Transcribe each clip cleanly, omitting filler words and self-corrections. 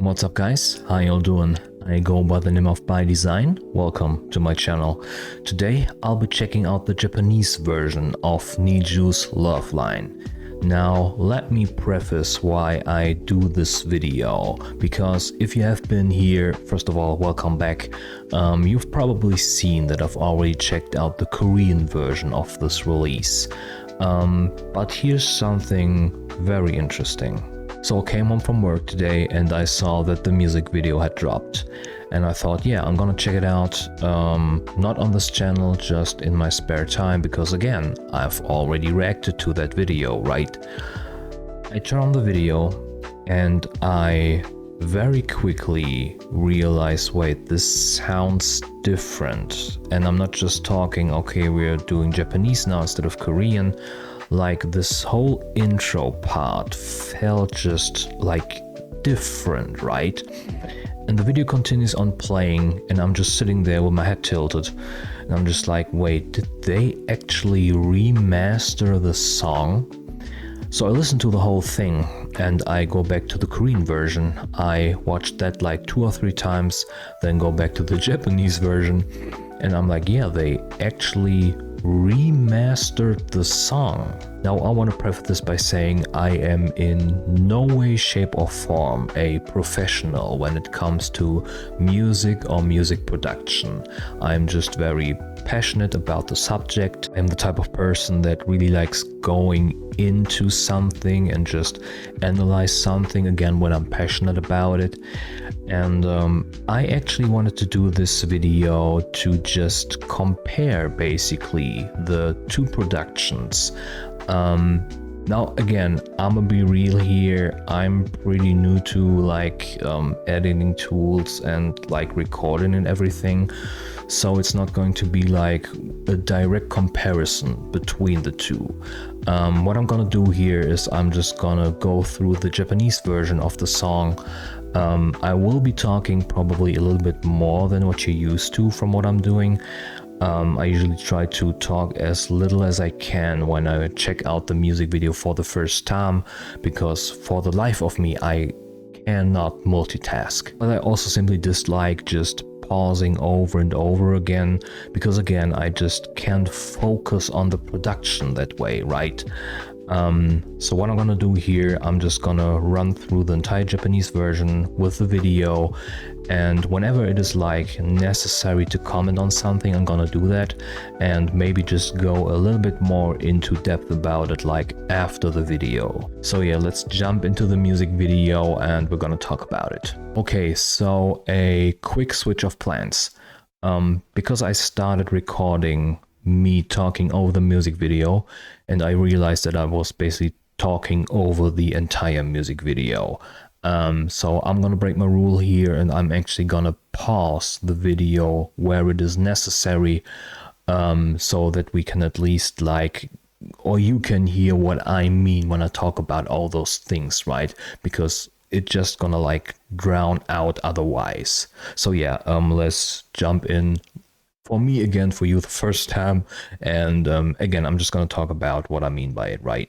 What's up guys, how y'all doing? I go by the name of by.design. Welcome to my channel. Today I'll be checking out the Japanese version of NiziU's Love Line. Now let me preface why I do this video, because if you have been here, first of all, welcome back. You've probably seen that I've already checked out the Korean version of this release. But here's something very interesting. So I came home from work today and I saw that the music video had dropped. And I thought, yeah, I'm gonna check it out, not on this channel, just in my spare time, because again, I've already reacted to that video, right? I turned on the video and I very quickly realized, wait, this sounds different. And I'm not just talking, okay, we're doing Japanese now instead of Korean. Like, this whole intro part felt just like different, right? And the video continues on playing and I'm just sitting there with my head tilted and I'm just like, wait, did they actually remaster the song? So I listened to the whole thing and I go back to the Korean version. I watched that like 2 or 3 times, then go back to the Japanese version and I'm like, yeah, they actually remastered the song. Now I want to preface this by saying I am in no way, shape or form a professional when it comes to music or music production. I'm just very passionate about the subject. I'm the type of person that really likes going into something and just analyze something again when I'm passionate about it. And I actually wanted to do this video to just compare basically the two productions. Now again, I'm gonna be real here, I'm pretty new to like editing tools and like recording and everything, so it's not going to be like a direct comparison between the two. What I'm gonna do here is I'm just gonna go through the Japanese version of the song. I will be talking probably a little bit more than what you're used to from what I'm doing. I usually try to talk as little as I can when I check out the music video for the first time, because for the life of me I cannot multitask. But I also simply dislike just pausing over and over again, because again I just can't focus on the production that way, right? So what I'm gonna do here, I'm just gonna run through the entire Japanese version with the video, and whenever it is like necessary to comment on something, I'm gonna do that and maybe just go a little bit more into depth about it like after the video. So yeah, let's jump into the music video and we're gonna talk about it. Okay, so a quick switch of plans. Because I started recording me talking over the music video and I realized that I was basically talking over the entire music video. So I'm gonna break my rule here and I'm actually gonna pause the video where it is necessary, so that we can at least like, or you can hear what I mean when I talk about all those things, right? Because it's just gonna like drown out otherwise. So yeah, let's jump in. For me again, for you the first time, and again, I'm just gonna talk about what I mean by it, right?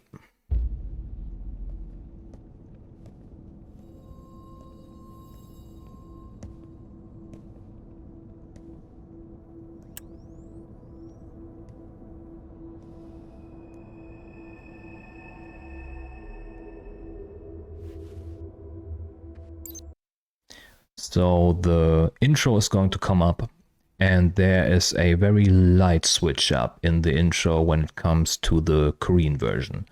So the intro is going to come up. And there is a very light switch up in the intro when it comes to the Korean version.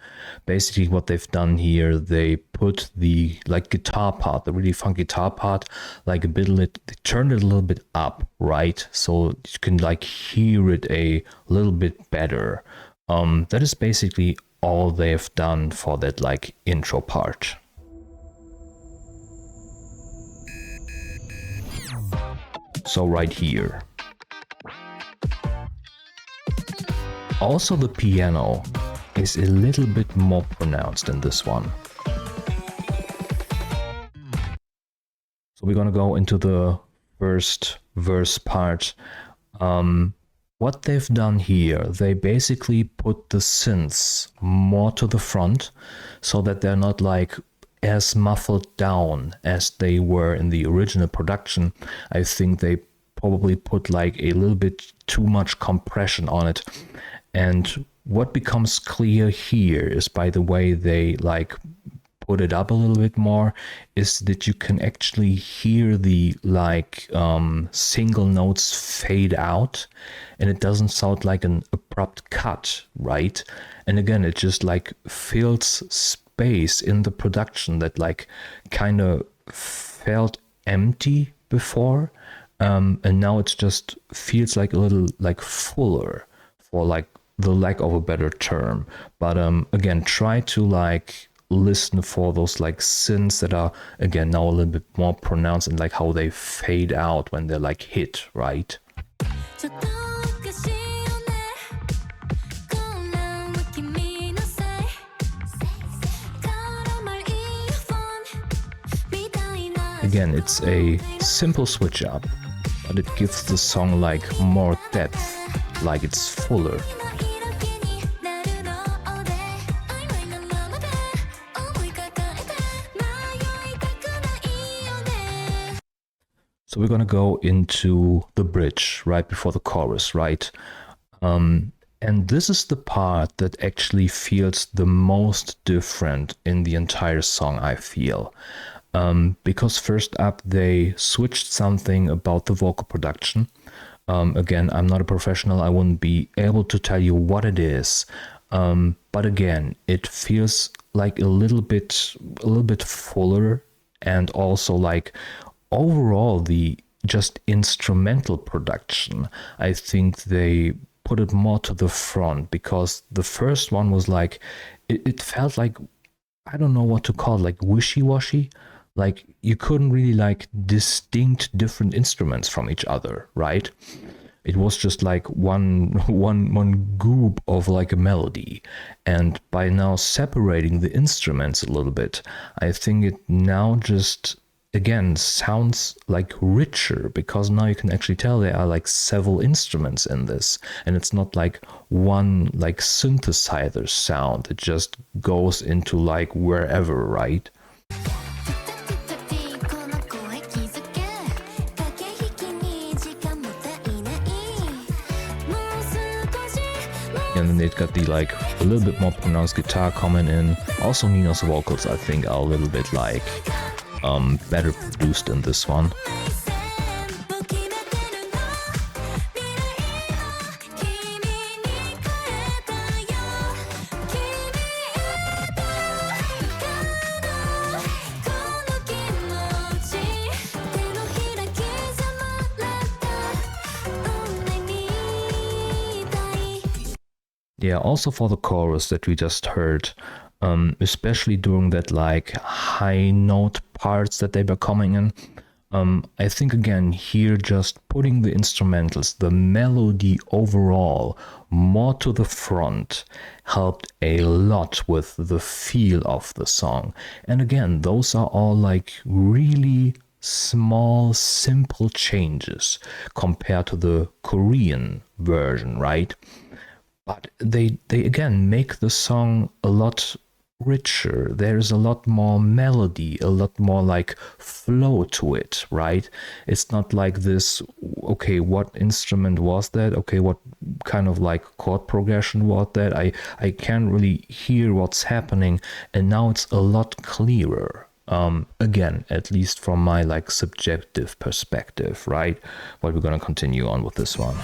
Basically what they've done here, they put the like guitar part, the really funky guitar part, like a bit, they turned it a little bit up, right? So you can like hear it a little bit better. That is basically all they've done for that like intro part. So right here. Also the piano is a little bit more pronounced in this one. So we're gonna go into the first verse part. What they've done here, they basically put the synths more to the front so that they're not like as muffled down as they were in the original production. I think they probably put like a little bit too much compression on it. And what becomes clear here is, by the way they like put it up a little bit more, is that you can actually hear the like single notes fade out, and it doesn't sound like an abrupt cut, right? And again, it just like fills space in the production that like kind of felt empty before, and now it just feels like a little like fuller, for like the lack of a better term. But again, try to like listen for those like synths that are again now a little bit more pronounced, and like how they fade out when they're like hit, right? Again, it's a simple switch up, but it gives the song like more depth, like it's fuller. So we're gonna go into the bridge right before the chorus, right? And this is the part that actually feels the most different in the entire song, I feel. Because first up, they switched something about the vocal production. Again, I'm not a professional, I wouldn't be able to tell you what it is. But again, it feels like a little bit fuller, and also like overall the just instrumental production, I think they put it more to the front, because the first one was like, it felt like, I don't know what to call it, like wishy-washy. Like you couldn't really like distinct different instruments from each other, right? It was just like one goop of like a melody. And by now separating the instruments a little bit, I think it now just again sounds like richer, because now you can actually tell there are like several instruments in this, and it's not like one like synthesizer sound. It just goes into like wherever, right? And then they've got the like a little bit more pronounced guitar coming in. Also Nino's vocals, I think, are a little bit like better produced in this one. Yeah, also for the chorus that we just heard, especially during that like high note parts that they were coming in, I think again here just putting the instrumentals, the melody overall more to the front helped a lot with the feel of the song. And again, those are all like really small, simple changes compared to the Korean version, right? But they again make the song a lot richer. There's a lot more melody, a lot more like flow to it, right? It's not like this, okay, what instrument was that? Okay, what kind of like chord progression was that? I can't really hear what's happening, and now it's a lot clearer. Again, at least from my like subjective perspective, right? But we're gonna continue on with this one.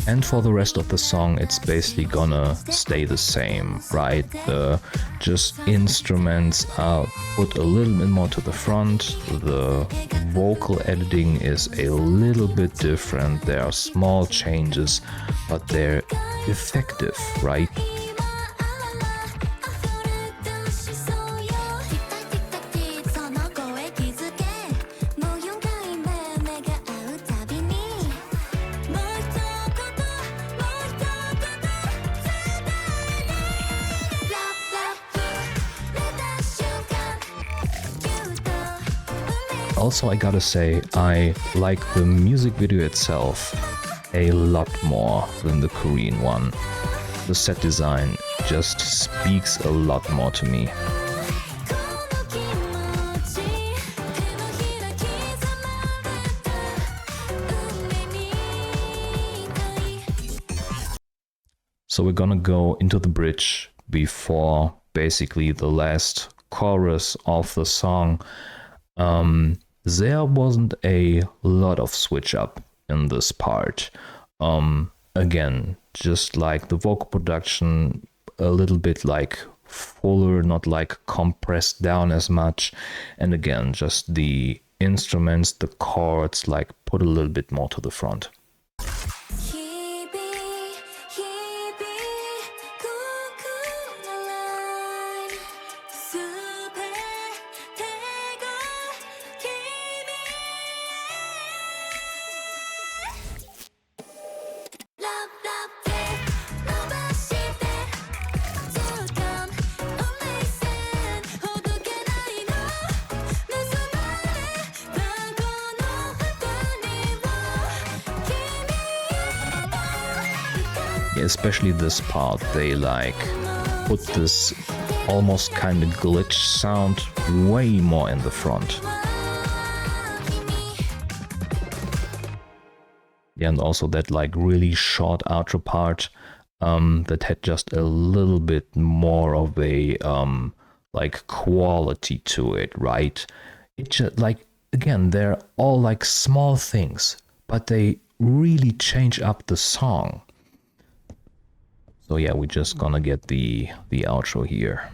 And for the rest of the song, it's basically gonna stay the same, right? The just instruments are put a little bit more to the front. The vocal editing is a little bit different. There are small changes, but they're effective, right? Also, I gotta say, I like the music video itself a lot more than the Korean one. the set design just speaks a lot more to me. So we're gonna go into the bridge before basically the last chorus of the song. There wasn't a lot of switch up in this part. Again, just like the vocal production, a little bit like fuller, not like compressed down as much. And again, just the instruments, the chords, like put a little bit more to the front. Especially this part, they like put this almost kind of glitch sound way more in the front. Yeah, and also that like really short outro part that had just a little bit more of a like quality to it, right? It just like, again, they're all like small things, but they really change up the song. So yeah, we're just gonna get the outro here.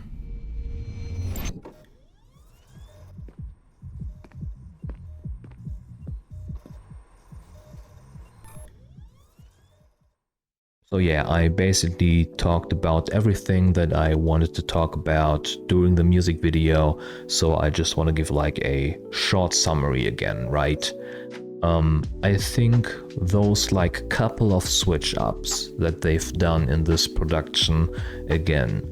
So yeah, I basically talked about everything that I wanted to talk about during the music video, so I just want to give like a short summary again, right? I think those like couple of switch ups that they've done in this production, again,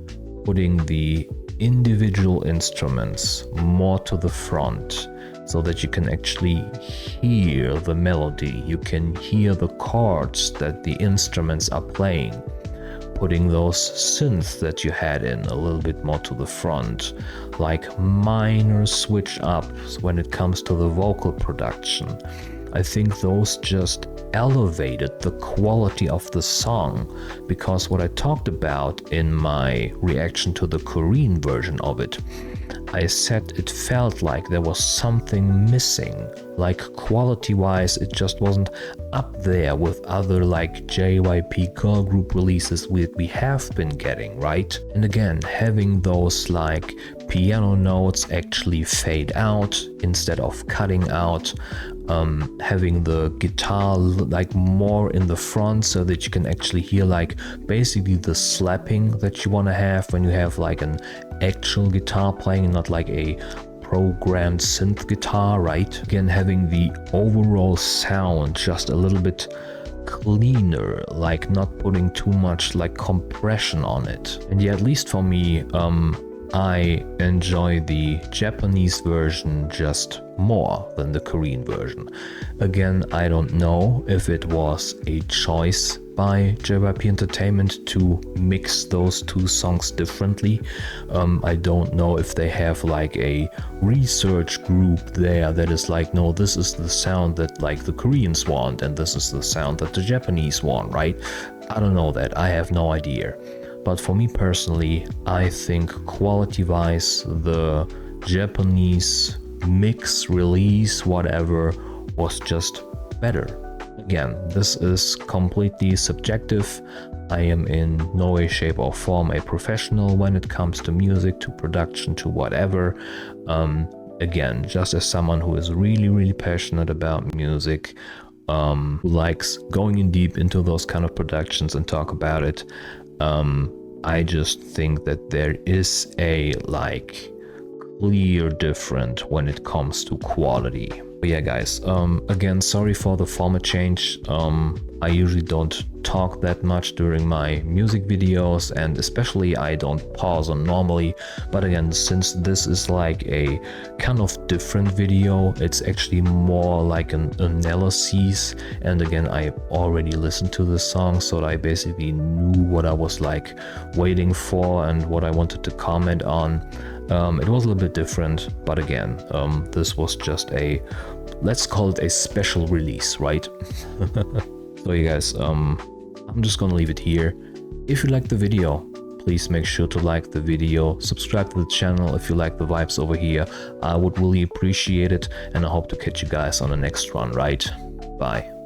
putting the individual instruments more to the front so that you can actually hear the melody, you can hear the chords that the instruments are playing, putting those synths that you had in a little bit more to the front, like minor switch ups when it comes to the vocal production. I think those just elevated the quality of the song, because what I talked about in my reaction to the Korean version of it, I said it felt like there was something missing, like quality-wise it just wasn't up there with other like JYP girl group releases we have been getting, right? And again, having those like piano notes actually fade out instead of cutting out, having the guitar like more in the front so that you can actually hear like basically the slapping that you want to have when you have like an actual guitar playing and not like a programmed synth guitar, right? Again, having the overall sound just a little bit cleaner, like not putting too much like compression on it. And yeah, at least for me, I enjoy the Japanese version just more than the Korean version. Again, I don't know if it was a choice by JYP Entertainment to mix those two songs differently. I don't know if they have like a research group there that is like, no, this is the sound that like the Koreans want and this is the sound that the Japanese want, right? I don't know that. I have no idea. But for me personally, I think quality-wise, the Japanese mix, release, whatever, was just better. Again, this is completely subjective. I am in no way, shape or form a professional when it comes to music, to production, to whatever. Again, just as someone who is really, really passionate about music, who likes going in deep into those kind of productions and talk about it, I just think that there is a like clear difference when it comes to quality. But yeah, guys, again, sorry for the format change. I usually don't talk that much during my music videos, and especially I don't pause on normally. But again, since this is like a kind of different video, it's actually more like an analysis. And again, I already listened to the song, so I basically knew what I was like waiting for and what I wanted to comment on. It was a little bit different, but again, this was just a, let's call it a special release, right? So you guys, I'm just gonna leave it here. If you liked the video, please make sure to like the video, subscribe to the channel if you like the vibes over here. I would really appreciate it, and I hope to catch you guys on the next one, right? Bye.